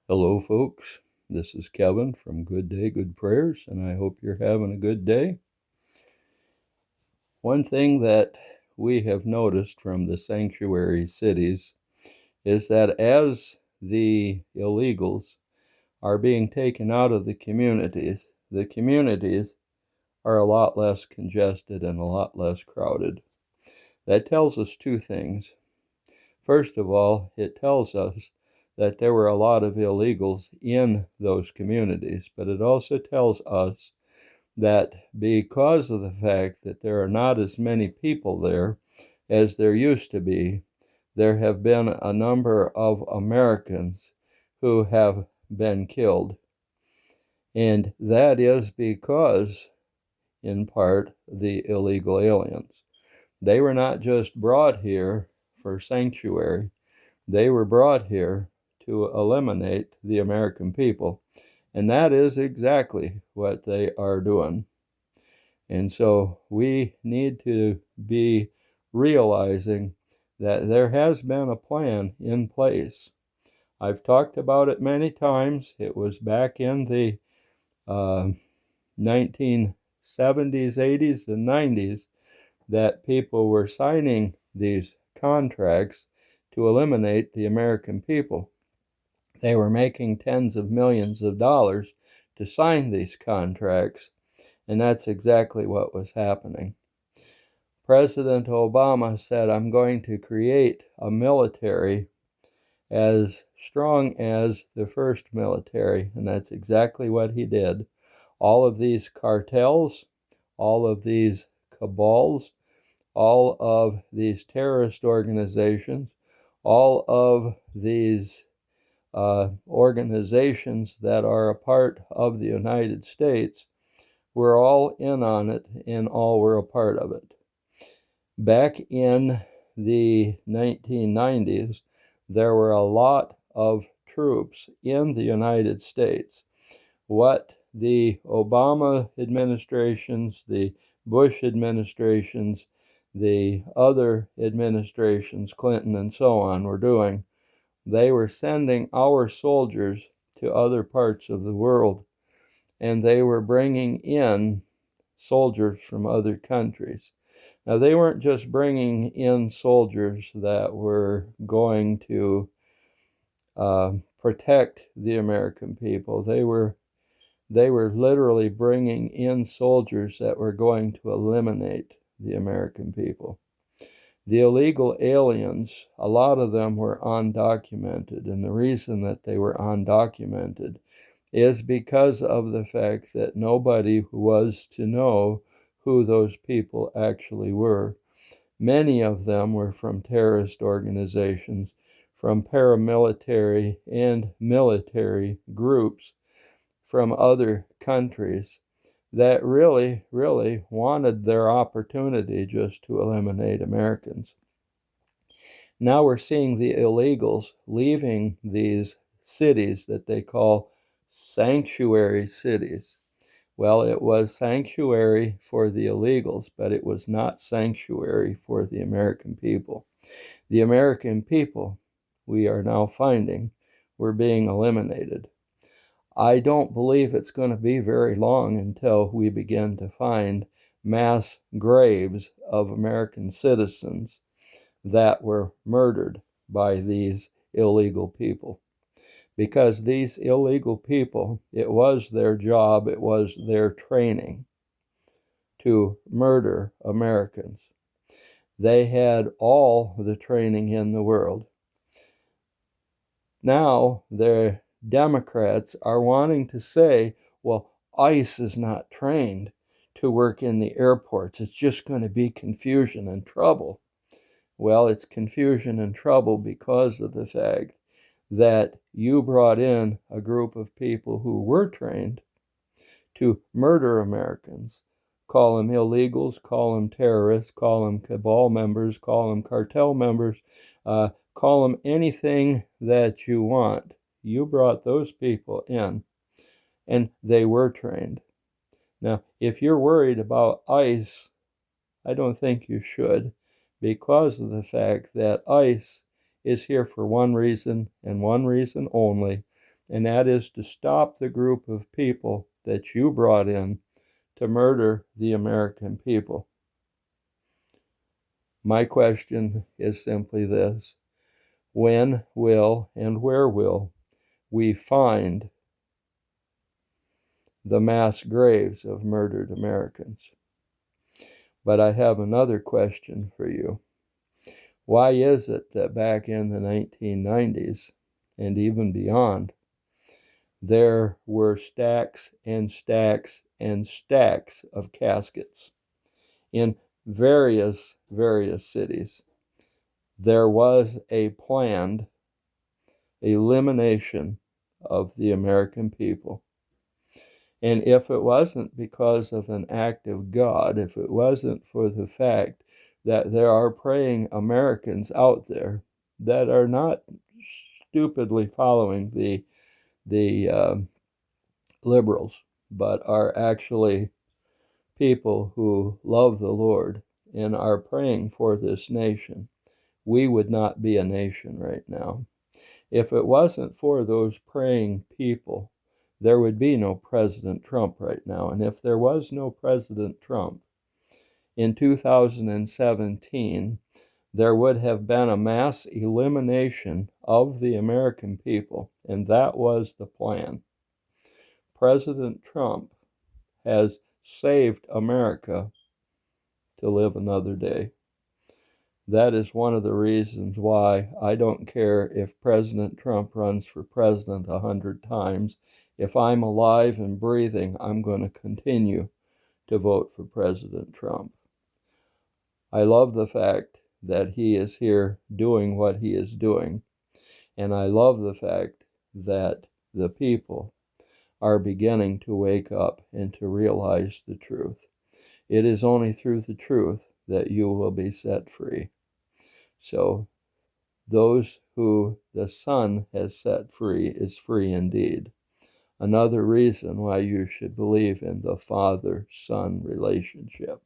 Hello, folks. This is Kevin from Good Day, Good Prayers, and I hope you're having a good day. One thing that we have noticed from the sanctuary cities is that as the illegals are being taken out of the communities are a lot less congested and a lot less crowded. That tells us two things. First of all, it tells us that there were a lot of illegals in those communities, but it also tells us that because of the fact that there are not as many people there as there used to be, there have been a number of Americans who have been killed. And that is because, in part, the illegal aliens. They were not just brought here for sanctuary. They were brought here to eliminate the American people. And that is exactly what they are doing. And so we need to be realizing that there has been a plan in place. I've talked about it many times. It was back in the 1970s, 80s, and 90s that people were signing these contracts to eliminate the American people. They were making tens of millions of dollars to sign these contracts, and that's exactly what was happening. President Obama said, "I'm going to create a military as strong as the first military," and that's exactly what he did. All of these cartels, all of these cabals, all of these terrorist organizations, all of these organizations that are a part of the United States were all in on it, and all were a part of it. Back in the 1990s, there were a lot of troops in the United States. What the Obama administrations, the Bush administrations, the other administrations, Clinton and so on, were doing, they were sending our soldiers to other parts of the world, and they were bringing in soldiers from other countries. Now, they weren't just bringing in soldiers that were going to protect the American people. They were literally bringing in soldiers that were going to eliminate the American people. The illegal aliens, a lot of them were undocumented, and the reason that they were undocumented is because of the fact that nobody was to know who those people actually were. Many of them were from terrorist organizations, from paramilitary and military groups from other countries that really wanted their opportunity just to eliminate Americans. Now we're seeing the illegals leaving these cities that they call sanctuary cities. Well, it was sanctuary for the illegals, but it was not sanctuary for the American people. The American people, we are now finding, were being eliminated. I don't believe it's going to be very long until we begin to find mass graves of American citizens that were murdered by these illegal people. Because these illegal people, it was their job, it was their training to murder Americans. They had all the training in the world. Now, the Democrats are wanting to say, well, ICE is not trained to work in the airports. It's just going to be confusion and trouble. Well, it's confusion and trouble because of the fact that you brought in a group of people who were trained to murder Americans. Call them illegals, call them terrorists, call them cabal members, call them cartel members, call them anything that you want. You brought those people in, and they were trained. Now, if you're worried about ICE, I don't think you should, because of the fact that ICE is here for one reason and one reason only, and that is to stop the group of people that you brought in to murder the American people. My question is simply this: when will and where will we find the mass graves of murdered Americans? But I have another question for you. Why is it that back in the 1990s and even beyond, there were stacks and stacks and stacks of caskets in various cities? There was a planned elimination of the American people. And if it wasn't because of an act of God, if it wasn't for the fact that there are praying Americans out there that are not stupidly following the liberals, but are actually people who love the Lord and are praying for this nation, we would not be a nation right now. If it wasn't for those praying people, there would be no President Trump right now. And if there was no President Trump, in 2017, there would have been a mass elimination of the American people, and that was the plan. President Trump has saved America to live another day. That is one of the reasons why I don't care if President Trump runs for president 100 times. If I'm alive and breathing, I'm going to continue to vote for President Trump. I love the fact that he is here doing what he is doing, and I love the fact that the people are beginning to wake up and to realize the truth. It is only through the truth that you will be set free. So those who the Son has set free is free indeed. Another reason why you should believe in the Father-Son relationship.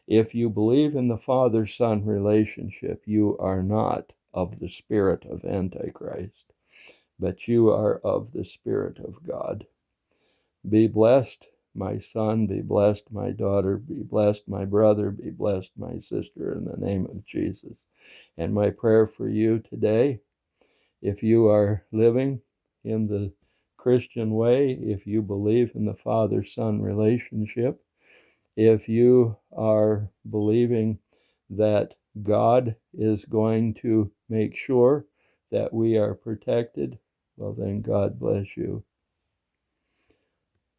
If you believe in the Father-Son relationship, you are not of the spirit of Antichrist, but you are of the Spirit of God. Be blessed, my son, be blessed, my daughter, be blessed, my brother, be blessed, my sister, in the name of Jesus. And my prayer for you today, if you are living in the Christian way, if you believe in the Father-Son relationship, if you are believing that God is going to make sure that we are protected, well then God bless you.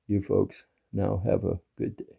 You folks now have a good day.